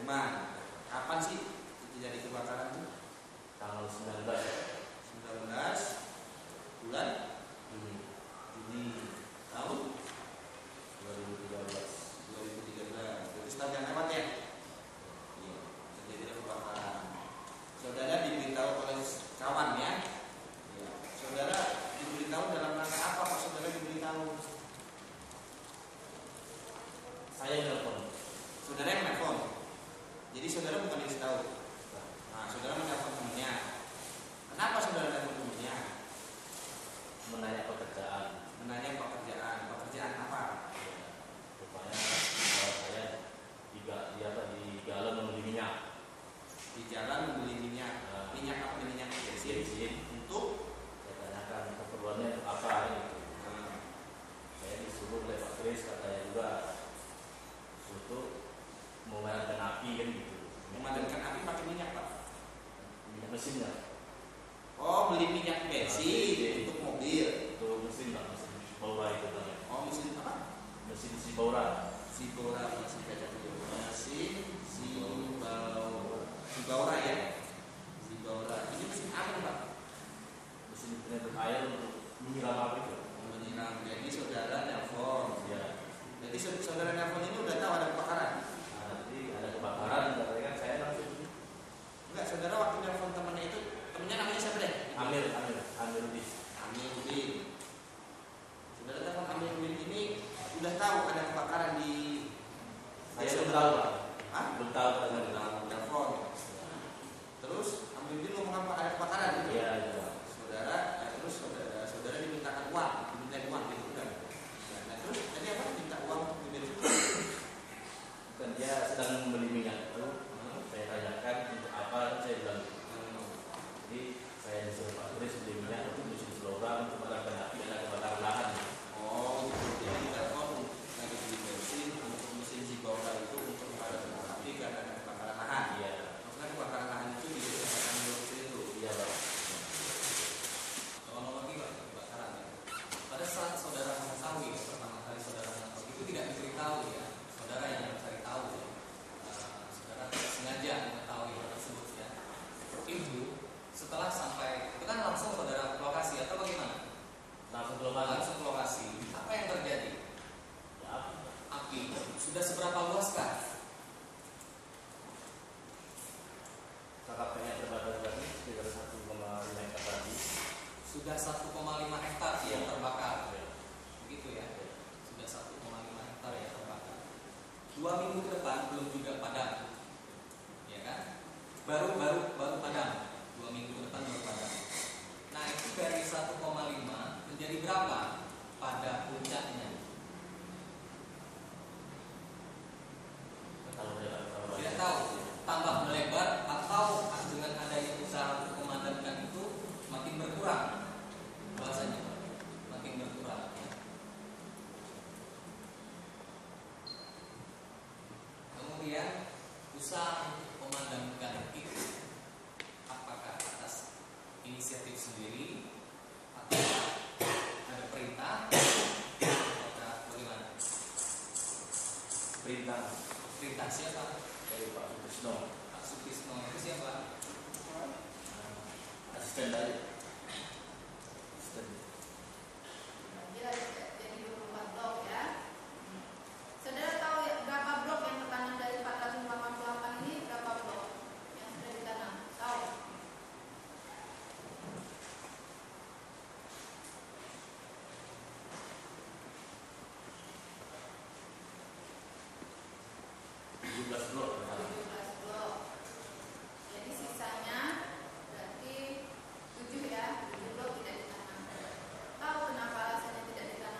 rumah. Kapan sih terjadi kebakaran itu? Tanggal 19 bulan Juni tahun 2013. Berarti setahun yang lewat ya? Iya, terjadi kebakaran. Saudara diberitahu oleh kawan ya? Iya. Saudara diberitahu dalam rangka apa Pak saudara diberitahu? Saya telepon. Saudara yang telepon. Jadi saudara bukan dikasih tahu. Nah, saudara menelpon temannya. Kenapa saudara telepon temannya? Menanya pekerjaan. Pekerjaan apa? Rupanya saya di jalan membeli minyak. Di jalan membeli minyak. Minyak apa? Minyak bensin. Untuk Saya tanyakan keperluannya untuk apa gitu. Saya disuruh oleh Pak Kris, katanya juga untuk memadamkan api kan gitu. memadamkan api pakai minyak Pak. Minyak mesinnya. Oh, beli minyak bensin untuk mobil. Itu mesin Pak, mesin Sibaura itu kan. Oh, mesin apa? Mesin Sibaura. Sibaura ya. Sibaura ya. Sibaura. Ini mesin apa Pak? Mesin penyedot air untuk menyiram api itu. Menyiram. Jadi saudara nelfon. Ya. Jadi saudara nelfon ini udah tahu ada kebakaran. Nanti ada kebakaran, katanya kan saya langsung. Enggak, saudara waktu nelfon temannya itu, temannya namanya siapa deh? Amir Udis. Amir Udin. Saudara telepon Amir Udin ini udah tahu ada kebakaran di. Saya belum tahu Pak. Hah? Belum tahu Pak. Belum tahu. Telepon. Terus Amir Udin ngomong apa? Ada kebakaran gitu. Iya, iya. Terus saudara dimintakan uang, gitu kan? Nah, terus tadi apa? Minta uang untuk dibeli. Bukan, dia sedang membeli minyak itu. Saya tanyakan untuk apa, saya bilang. Jadi saya disuruh Pak Kris beli minyak untuk mesin Sibaura untuk memadamkan api dan kebakaran lahan. Oh, gitu. Jadi telepon lagi beli bensin untuk mesin Sibaura itu untuk memadamkan api karena ada kebakaran lahan. Iya. Maksudnya kebakaran lahan itu di kebakaran lokasi itu. Iya Pak. Kronologi Pak kebakaran. Pada saat saudara mengetahui pertama kali saudara mengetahui itu tidak diberitahu ya. Saudara yang mencari tahu ya. Saudara tidak sengaja mengetahui hal tersebut ya. Itu setelah sampai itu kan langsung saudara ke lokasi atau bagaimana? Langsung Langsung ke lokasi. Apa yang terjadi? Ya, Api sudah seberapa luas kah? KKP-nya terbatas tadi sekitar 1,5 hektar tadi. Sudah 1,5 hektar yang terbakar. Ya. Begitu ya. Sudah 1,5 hektar yang terbakar. 2 minggu ke depan belum juga padam. Ya kan? Baru padam. 2 minggu ke depan baru padam. Nah, itu dari 1,5 menjadi berapa pada puncaknya? Tidak tahu. Tambah melebar atau dengan adanya usaha untuk memadamkan itu makin berkurang bahasanya, makin berkurang ya. Kemudian usaha untuk memadamkan itu apakah atas inisiatif sendiri atau ada perintah atau bagaimana? Perintah siapa? Dari Pak Sutisno. Pak Sutisno itu siapa? Asisten dari. Asisten. Dia jadi 24 blok ya. Saudara tahu ya, berapa blok yang tertanam dari 488 ini? Berapa blok yang sudah ditanam? Tahu? Blok. 17 blok. Jadi sisanya berarti 7 ya, 7 blok tidak ditanam. Tahu kenapa alasannya tidak ditanam?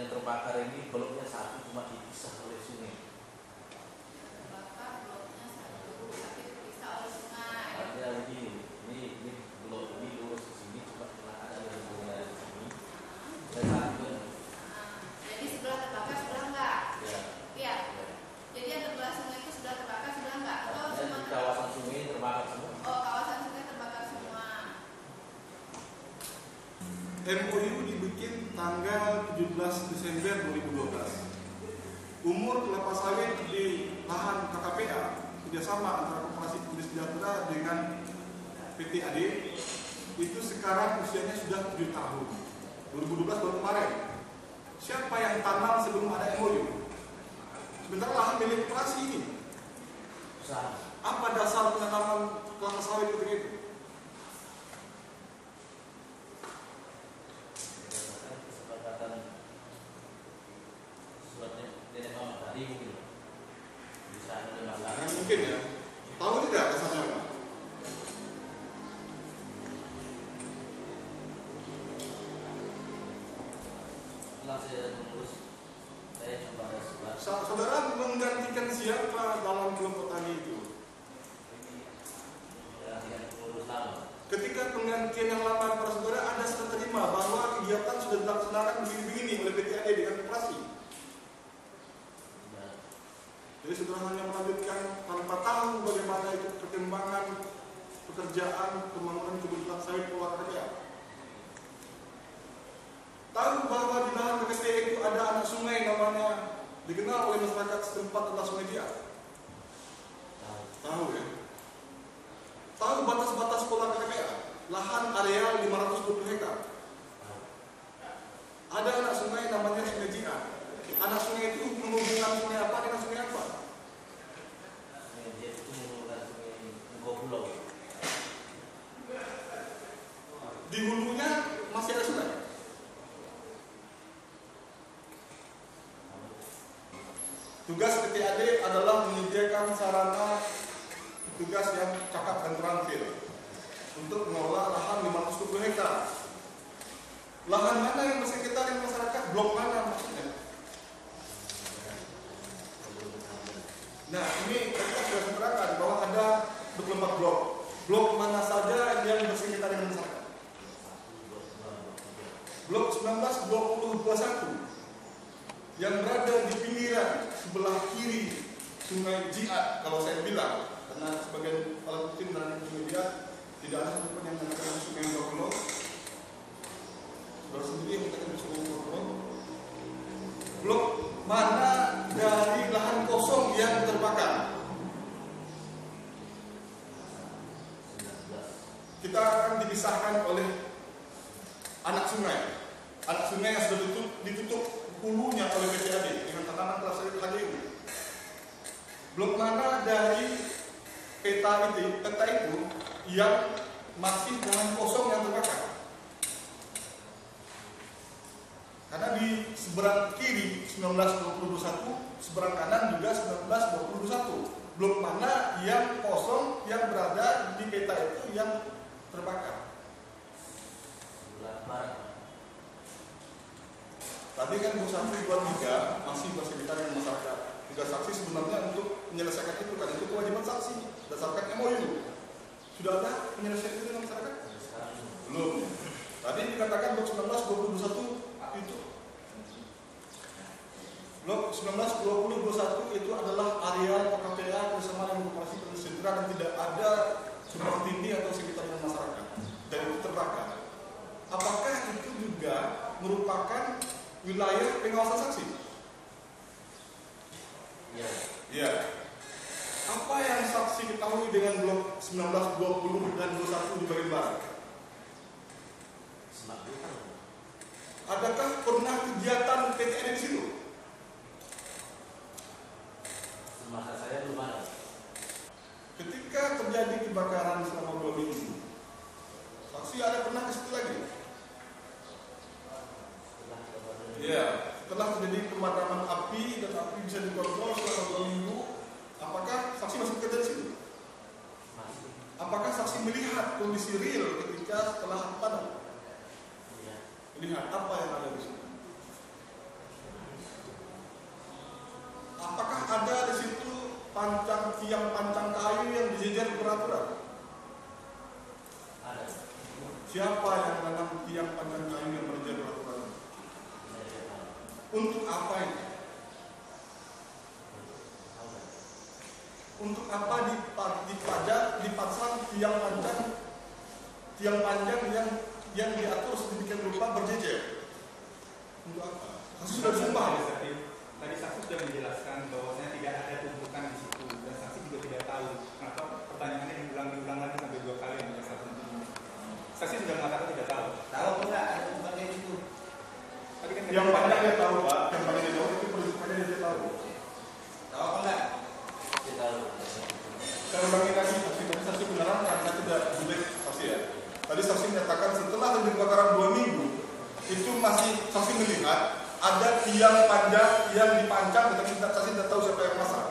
yang terbakar ini bloknya satu cuma dipisah oleh sungai. Terbakar bloknya satu, tapi terpisah oleh sungai. Artinya ini blok ini lurus ke sini cuma kena ada yang sungai di sini. Dan satu. Jadi sebelah terbakar, sebelah enggak? Ya. Iya. Jadi yang sebelah sungai itu sebelah terbakar, sebelah enggak? Atau Artinya semua di kawasan sungai terbakar semua. Oh, kawasan sungai terbakar semua. MOU dibikin tanggal 17 Desember 2012. Umur kelapa sawit di lahan KKPA kerjasama antara Koperasi Petani Sejahtera dengan PT AD itu sekarang usianya sudah 7 tahun. 2012 baru kemarin. Siapa yang tanam sebelum ada MOU? Sebentar lahan milik koperasi ini. Usaha. Apa dasar penanaman kelapa sawit ketika itu? Berdasarkan kesepakatan suratnya nenek mama tadi mungkin bisa ada masalah. Nah, mungkin ya. Tahu tidak dasarnya apa? Setelah saya mengurus, saya coba ada sebelah. Saudara menggantikan siapa dalam kelompok tani itu? Dengan pengurus lama. Ketika penggantian yang lama para saudara, Anda sudah terima bahwa kegiatan sudah dilaksanakan begini-begini oleh PT AD dengan koperasi. Dan Jadi saudara hanya melanjutkan tanpa tahu bagaimana itu perkembangan pekerjaan pembangunan kebun sawit Pulau KKPA. Tahu bahwa di dalam KKPA itu ada anak sungai namanya dikenal oleh masyarakat setempat adalah Sungai Dia. Tahu ya? Tahu batas-batas Pulau KKPA, lahan areal 520 hektar. Ada anak sungai namanya Sungai Dia. Anak sungai itu menghubungkan sungai apa dengan sungai apa? dia itu menggunakan sungai Pulau. Di hulunya masih ada sungai. Tugas PT AD adalah menyediakan sarana tugas yang cakap dan terampil untuk mengelola lahan 520 hektar. Lahan mana yang bersekitar dengan masyarakat? Blok mana maksudnya? Nah, ini kita sudah menerangkan bahwa ada 24 blok. Blok mana saja yang bersekitar dengan masyarakat? Blok 19, 20, 21 yang berada di pinggiran sebelah kiri Sungai Jiat. Kalau saya bilang, karena sebagian alat bukti menerangkan Sungai Jiat, tidak ada satupun yang mengatakan Sungai Pulau. Saudara sendiri yang mengatakan Sungai Pulau. Blok mana dari lahan kosong yang terbakar? Kita akan dipisahkan oleh anak sungai. Anak sungai yang sudah ditutup hulunya oleh PT AD dengan tanaman kelapa sawit HDU. Blok mana dari peta itu yang masih lahan kosong yang terbakar? Karena di seberang kiri 1921, seberang kanan juga 1921. Blok mana yang kosong yang berada di peta itu yang terbakar? Sebelah barat. Tadi kan blok 1, 2, 3 masih bersekitar dengan masyarakat. Tugas saksi sebenarnya untuk menyelesaikan itu kan itu kewajiban saksi berdasarkan MOU. Sudah ada penyelesaian itu dengan masyarakat? Belum. Tadi dikatakan blok 19, 20, 21 itu. Blok 19, 20, 21 itu adalah areal KKPA bersama dengan Koperasi Petani Sejahtera dan tidak ada sumber tindih atau sekitar dengan masyarakat dan itu terbakar. Apakah itu juga merupakan wilayah pengawasan saksi? Iya. Iya. Apa yang saksi ketahui dengan blok 19, 20 dan 21 di bagian barat? Semak dulu kan. Adakah pernah kegiatan PTN di situ? Semasa saya belum ada. Ketika terjadi kebakaran selama 2 minggu, saksi ada pernah ke situ lagi? Setelah kemarin. Iya. Setelah terjadi pemadaman api dan api bisa dikontrol selama 2 minggu, apakah saksi masih bekerja di situ? Masih. Apakah saksi melihat kondisi real ketika setelah api padam? Iya. Melihat apa yang ada di situ? tiang pancang kayu yang dijejer beraturan? Ada. Siapa yang menanam tiang pancang kayu yang berjejer beraturan? Untuk apa ini? Untuk apa dipasang tiang panjang yang diatur sedemikian rupa berjejer? Untuk apa? Saksi sudah disumpah. Tadi saksi sudah menjelaskan bahwasanya tidak ada tumpukan di situ dan saksi juga tidak tahu kenapa pertanyaannya diulang lagi sampai 2 kali yang saksi. Saksi sudah mengatakan tidak tahu. Tahu enggak ada tumpukan di situ? Tadi kan Yang panjang dia tahu, Pak. Yang panjang dia tahu itu peruntukannya dia tahu. Tahu apa enggak? Kita tahu. Saya ulangi lagi, saksi beneran kan saya tidak bulet saksi ya. Tadi saksi menyatakan setelah terjadi kebakaran 2 minggu itu masih saksi melihat ada tiang panjang yang dipancang, tetapi saksi tidak tahu siapa yang masang.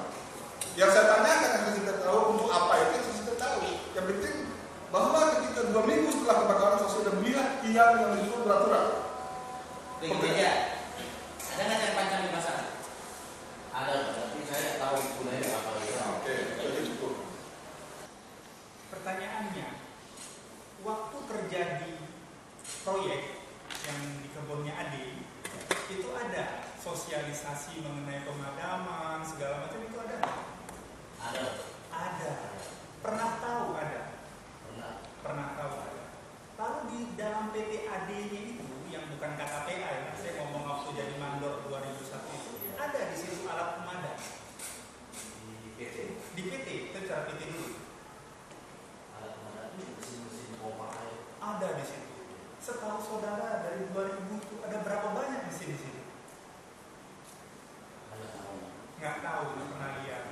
Yang saya tanyakan yang saksi tidak tahu untuk apa itu saksi tidak tahu. Yang penting bahwa ketika 2 minggu setelah kebakaran saksi sudah melihat tiang yang disusun beraturan. Begini aja. Ada nggak yang panjang dipasang? Ada, tapi saya tidak tahu gunanya apa itu. Oke, jadi cukup. Pertanyaannya, waktu terjadi proyek yang di kebunnya Ade, itu ada sosialisasi mengenai pemadaman segala macam itu ada? Ada. Ada. Pernah tahu ada? Pernah. Tahu ada. Lalu di dalam PT AD-nya itu yang bukan KKPA ya, saya ngomong waktu jadi mandor 2001 itu, ada di situ alat pemadam. Di PT. Di PT, itu cara PT dulu. Alat pemadam itu mesin-mesin pompa air. Ada di situ. Setahu saudara dari 2000 itu ada berapa banyak mesin di situ? Nggak tahu, nggak pernah lihat.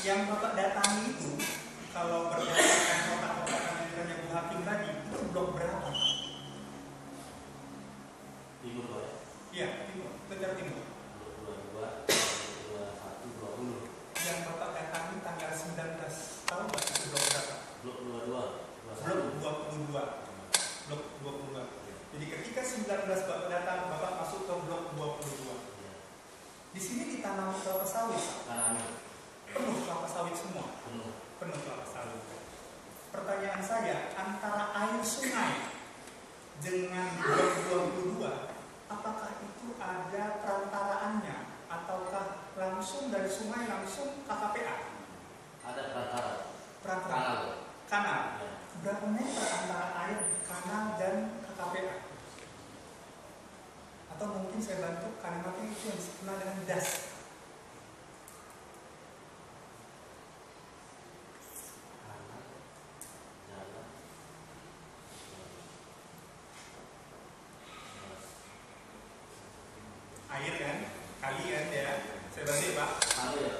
Yang Bapak datangi itu, kalau berdasarkan kotak-kotak yang Bu Hakim tadi, itu blok berapa? Timur Pak. Iya, timur, Tegar Timur. 22, 21, 20. Yang Bapak datangi tanggal 19, tahu nggak itu blok berapa? Blok 22, Blok 22. Blok 22. Jadi ketika 19 Bapak datang, Bapak masuk ke blok 22. Di sini ditanam kelapa sawit. Tanami. Penuh kelapa sawit semua. Penuh kelapa sawit. Pertanyaan saya, antara air sungai dengan blok 22, apakah itu ada perantaraannya ataukah langsung dari sungai langsung KKPA? Ada perantara. Perantara. Kanal. Ya. Berapa meter antara air kanal dan KKPA? Atau mungkin saya bantu kalimatnya itu yang dikenal dengan das. Air kan, kali kan ya. Saya bantu Pak. Air.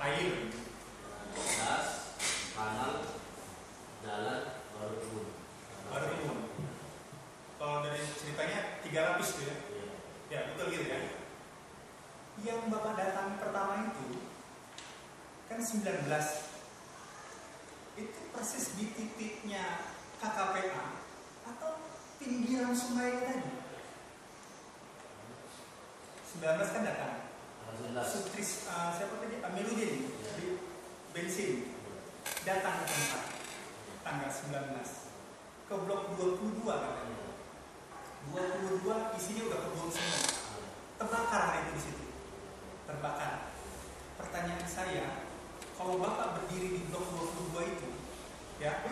Air. Das, kanal, jalan, baru kebun. Baru kebun. Kalau dari ceritanya 3 lapis tuh ya. Ya betul gitu ya. Yang Bapak datang pertama itu kan 19. Itu persis di titiknya KKPA atau pinggiran sungai tadi. 19 kan datang. Sutris siapa tadi? Amiruddin di bensin datang ke tempat tanggal 19 ke blok 22 katanya. 22 isinya udah kebun semua. Terbakar itu di situ. Terbakar. Pertanyaan saya, kalau Bapak berdiri di blok 22 itu, ya,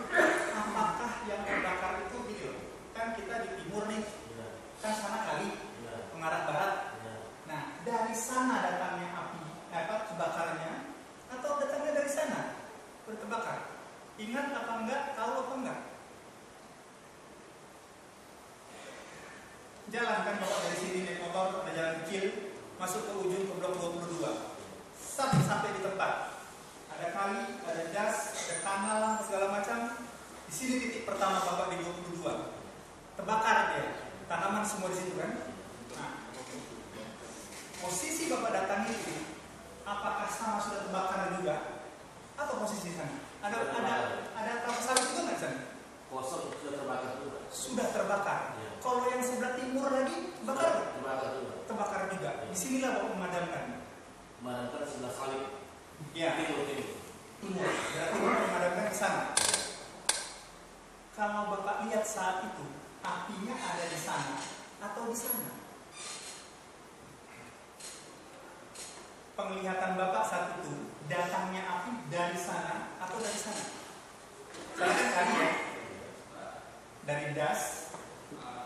apakah yang terbakar itu gitu? Kan kita di timur nih, kan sana kali mengarah barat. Nah, dari sana datangnya api, kebakarnya, atau datangnya dari sana terbakar? Ingat apa enggak? Tahu apa enggak? Jalan kan Bapak dari sini naik motor, ada jalan kecil, masuk ke ujung ke blok 22. Sampai di tempat. Ada kali, ada das, ada kanal, segala macam. Di sini titik pertama Bapak di 22. Terbakar dia. Tanaman semua di situ kan? Nah, posisi Bapak datang itu, apakah sama sudah terbakar juga? Atau posisi sana? Ada kelapa sawit juga nggak di sana? Kosong sudah terbakar juga. Sudah terbakar. Ya. Kalau yang sebelah timur lagi terbakar? Terbakar juga. Terbakar juga. Disinilah Bapak memadamkan. Memadamkan sebelah salib. Ya, timur. Berarti menghadapkan ke sana. Kalau Bapak lihat saat itu, apinya ada di sana atau di sana? Penglihatan Bapak saat itu, datangnya api dari sana atau dari sana? Saya kan ya, dari das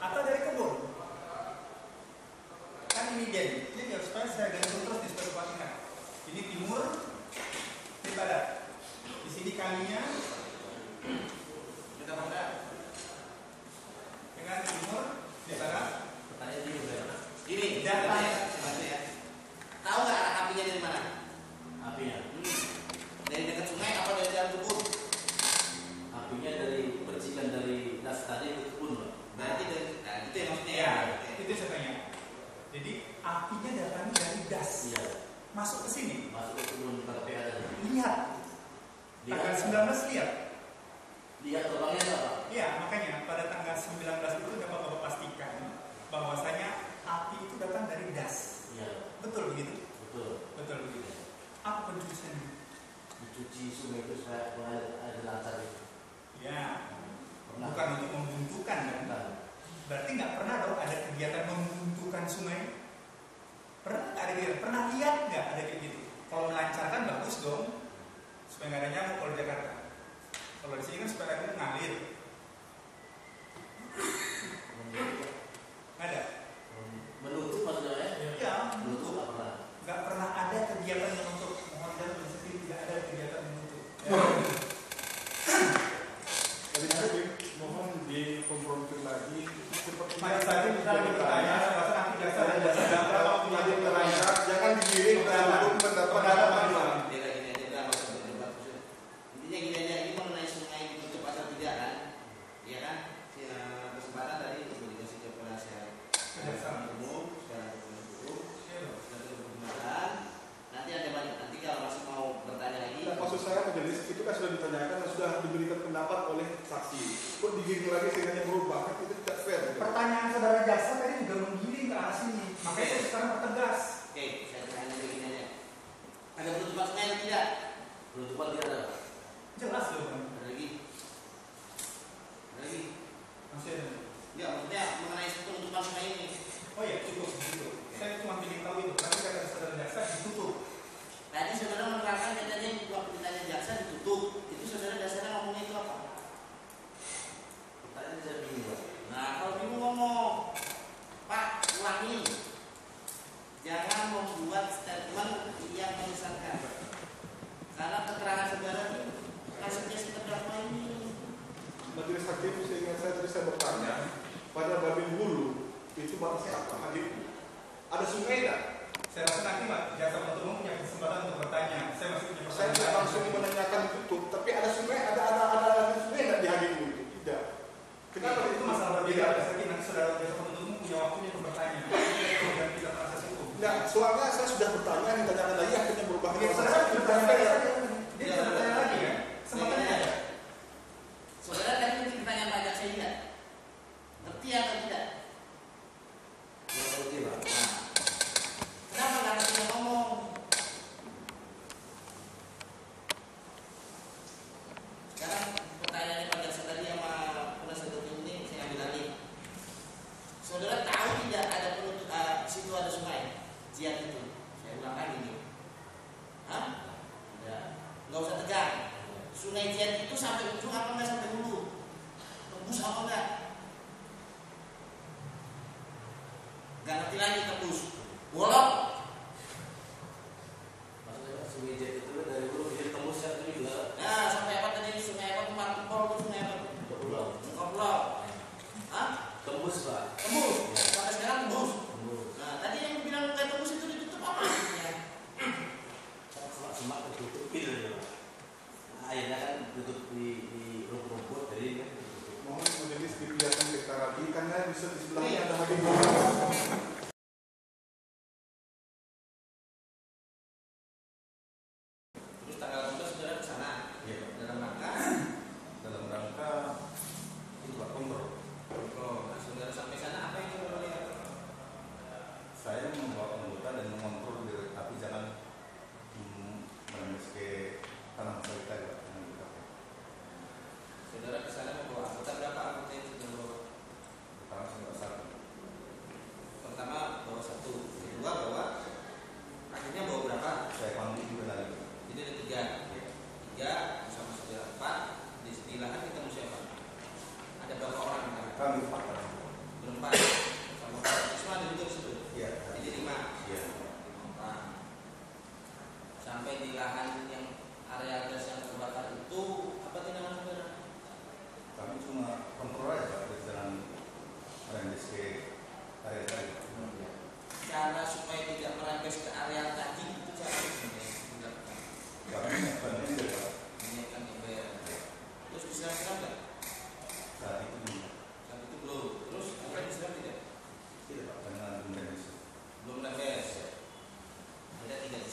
atau dari kebun? Kan ini jadi supaya saya gantung terus di sebelah Bapak ingat. Ini timur, ini barat. Di sini kalinya kita pada dengan timur, di barat. Pertanyaan ini udah. Gini, Datang. ya. Tahu nggak arah apinya dari mana? Apinya. Dari dekat sungai apa dari dalam kebun? Apinya dari percikan dari das tadi ke kebun, Pak. Berarti dari, nah, itu yang maksudnya Ya, ya. itu saya tanya. Jadi apinya datang dari das, Iya. masuk ke sini. Masuk ke kebun KPA tadi. Lihat, tanggal 19 lihat. Lihat terbangnya ada, Pak. Iya, makanya pada tanggal 19 itu dapat Bapak pastikan bahwasanya api itu datang dari das. Iya. Betul begitu? Betul. Betul begitu. Apa pencuciannya? Dicuci sungai itu supaya ada lancar itu. Ya, Pernah. bukan untuk membuntukan kan? Bukan. Berarti nggak pernah dong ada kegiatan membuntukan sungai? Pernah nggak ada kegiatan? Pernah lihat nggak ada kayak gitu? Kalau melancarkan bagus dong, supaya nggak ada nyamuk kalau di Jakarta. Kalau di sini kan supaya ada ngalir. Ada? Menutup maksudnya ya? Ya, Menutup nggak pernah. nggak pernah ada kegiatan yang untuk mohon dan bersepi, tidak ada kegiatan menutup. Jadi saya mohon dikonfrontir lagi seperti Pada saat itu kita lagi bertanya, saya rasa nanti jasa dan jasa kalau menjadi terangkat jangan digiring sebelum pendapat pendapat. Dia lagi aja udah nggak usah berdebat. Intinya gini aja, ini mengenai sungai ditutup atau tidak kan? Iya kan? Ya, kesempatan tadi dikasih ke penasihat umum, sekarang kebenaran. Nanti ada banyak. Nanti kalau masih mau bertanya lagi. Nah, maksud saya majelis itu kan sudah ditanyakan dan sudah diberikan pendapat oleh saksi. Kok digiring lagi sehingga yang berubah? Kan itu tidak fair. Gitu. Pertanyaan saudara jasa tadi juga menggiring ke arah sini, makanya saya sekarang pertegas. Oke, saya tanya begini aja. Ada penutupan sungai atau tidak? Penutupan tidak ada. Jelas loh Bang. Ada lagi? Ada lagi? Masih ada. Ya, maksudnya mengenai penutupan sungai ini. Oh ya cukup begitu. Saya cuma ingin tahu itu. Nanti kata saudara jasa ditutup. Tadi saudara menerangkan katanya waktu ditanya jaksa ditutup. Itu saudara dasarnya ngomongnya itu apa? Pertanyaan saya bingung, Pak. Nah, kalau bingung ngomong, Pak, ulangi. Jangan membuat statement yang menyesatkan. Karena keterangan saudara ini kasusnya si terdakwa ini. Majelis hakim seingat saya tadi saya bertanya pada Babin Hulu itu batasnya apa? Hakim ada sungai tidak? Saya rasa nanti Pak jasa penuntut umum punya kesempatan untuk bertanya. Saya masih punya Saya pertanyaan. tidak langsung menanyakan tutup, tapi ada sungai, ada sungai tidak di Hakim Hulu itu? Tidak. Kenapa itu masalah berbeda? Nanti saudara jasa penuntut umum punya waktunya untuk bertanya. Dan tidak proses hukum. Nah, soalnya saya sudah bertanya, ditanyakan lagi akhirnya berubah. Ya, saudara bertanya lagi. Dia bisa bertanya lagi kan? Kesempatannya ada. Saudara tadi mungkin pertanyaan pajak saya tidak. Ngerti atau tidak? Yang ngerti, Pak. Nah, kenapa nggak ngerti yang ngomong? Sekarang pertanyaannya pada saya tadi sama penasihat hukum ini saya ambil alih. Saudara tahu tidak ada penutup situ ada sungai? Ziat itu. Saya ulang lagi nih. Hah? Ya.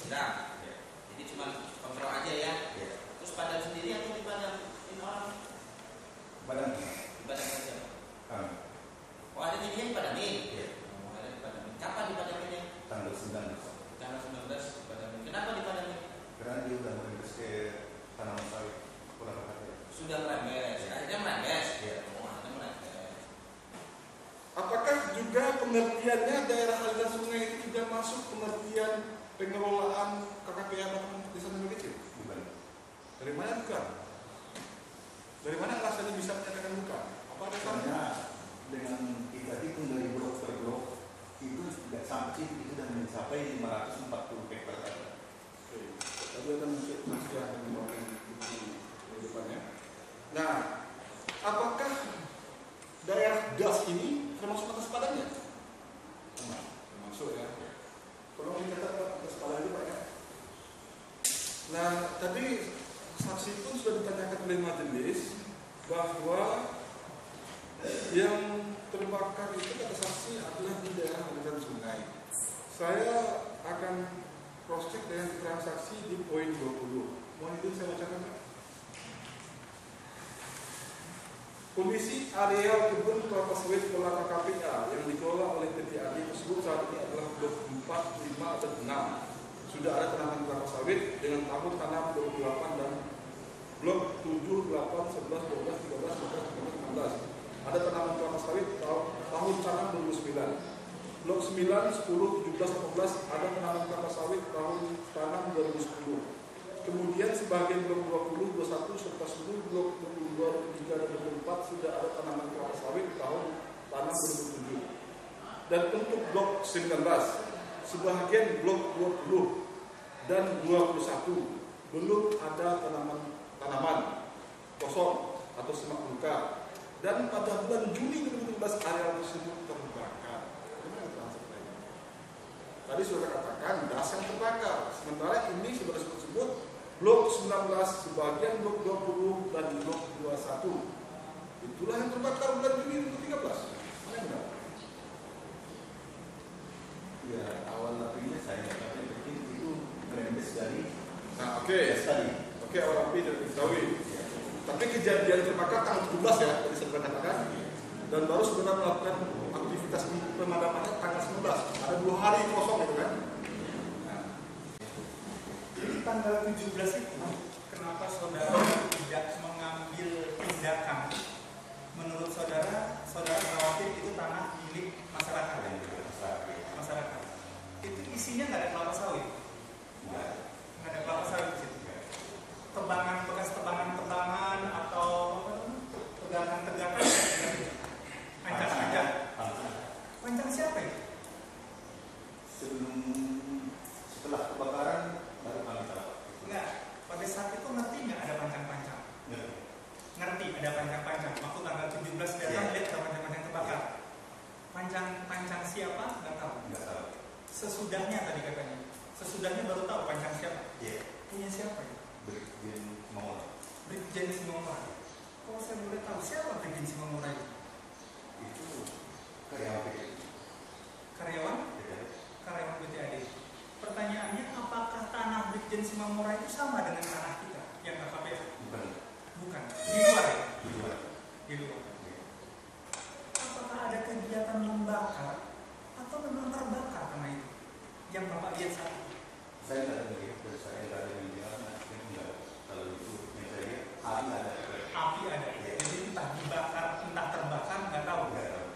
sedang. Ya. Jadi cuma kontrol aja ya. Ya. Terus padam sendiri atau dipadamin orang? Padam. Dipadamin saja. Kami. Oh ada jadinya dipadamin? Ya. Oh ada dipadamin. Kapan dipadaminnya? Tanggal 19. Tanggal 19 dipadamin. Kenapa dipadamin? Karena dia udah merembes ke tanaman sawit. Pulang ke Sudah merembes. Akhirnya merembes. Ya. Oh akhirnya merembes. Apakah juga pengertiannya daerah aliran sungai itu juga masuk pengertian pengelolaan KKPA Batam Desa Negeri Kecil? Bukan. Dari mana bukan? Dari mana alasannya bisa menyatakan bukan? Apa alasannya? Karena dengan kita hitung dari blok per blok itu tidak sampai itu sudah mencapai 540 hektar tadi. Oke, tadi ada mungkin masih akan membawakan di depannya. Nah, apakah daerah das ini termasuk atas padannya? Termasuk ya. Tolong dicatat Pak, atas padan itu Pak ya. Nah, tadi saksi pun sudah ditanyakan oleh majelis bahwa yang terbakar itu kata saksi adalah di daerah aliran sungai. Saya akan cross check dengan transaksi di poin 20. Mohon izin saya bacakan Pak. Kondisi areal kebun kelapa sawit pola KKPA yang dikelola oleh PT AD tersebut saat ini adalah blok 4, 5, dan 6. Sudah ada tanaman kelapa sawit dengan tahun tanam 28 dan blok 7, 8, 11, 12, 13, 14, 15, 16. Ada tanaman kelapa sawit tahun tanam 2009. Blok 9, 10, 17, 18 ada tanaman kelapa sawit tahun tanam 2010. Kemudian sebagian blok 20, 21, serta seluruh blok 22, 23, dan 24 sudah ada tanaman kelapa sawit tahun tanam 2007. Dan untuk blok 19, sebagian blok 20 dan 21 belum ada tanaman kosong atau semak belukar. Dan pada bulan Juni 2017 areal tersebut terbakar. Tadi sudah katakan das yang terbakar. Sementara ini sudah disebut blok 19, sebagian blok 20 dan blok 21. Itulah yang terbakar bulan Juni 2013. Mana yang benar? Ya, awal apinya saya katakan itu merembes dari Oke, awal api dari Betawi. Tapi kejadian terbakar tanggal 17 ya, tadi saya katakan. Dan baru sebenarnya melakukan aktivitas pemadamannya tanggal 19. Ada 2 hari kosong gitu kan. Jadi tanggal 17 itu kenapa saudara tidak mengambil tindakan? Menurut saudara khawatir itu tanah milik masyarakat. Masyarakat. Itu isinya nggak ada kelapa sawit. Nggak ada kelapa sawit di situ. Bekas tebangan atau tegangan-tegangan. Pancang siapa itu? Setelah kebakaran baru kami tahu. Enggak, pada saat itu ngerti nggak ada pancang-pancang? Ngerti ada pancang-pancang. Waktu tanggal 17 datang lihat ada pancang-pancang terbakar. Pancang siapa? Nggak tahu. Sesudahnya tadi katanya. Sesudahnya baru tahu pancang siapa. Punya siapa ya? Brigjen Simomora. Kalau saya boleh tahu siapa Brigjen Simomora itu? Itu karyawan PT AD. Pertanyaannya, apakah tanah Brigjen Simomora itu sama dengan tanah kita yang KKPA? Bukan. Di luar ya? Di luar. Apakah ada kegiatan membakar atau memang terbakar tanah itu? Yang Bapak lihat saat itu? Saya tidak ada lihat, saya tidak ada yang bilang, enggak. Kalau itu yang saya lihat, api ada. Jadi entah dibakar, entah terbakar, nggak tahu.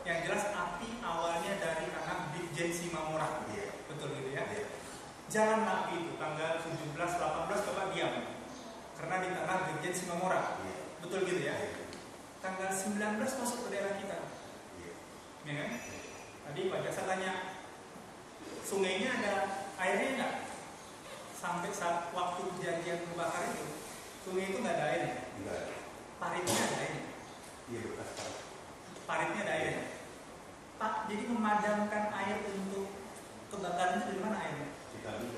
Yang jelas api awalnya dari tanah Brigjen Simomora. Betul gitu ya? Jalan api itu tanggal 17, 18 Bapak diam. Karena di tanah Brigjen Simomora. Betul gitu ya? Tanggal 19 masuk ke daerah kita. Ya kan? Tadi Pak Jaksa tanya, sungainya ada airnya nggak? Sampai saat waktu kejadian kebakaran itu, sungai itu nggak ada airnya. Paritnya ada airnya. Paritnya ada airnya. Pak, jadi memadamkan air untuk kebakaran itu dari mana airnya? Citarum.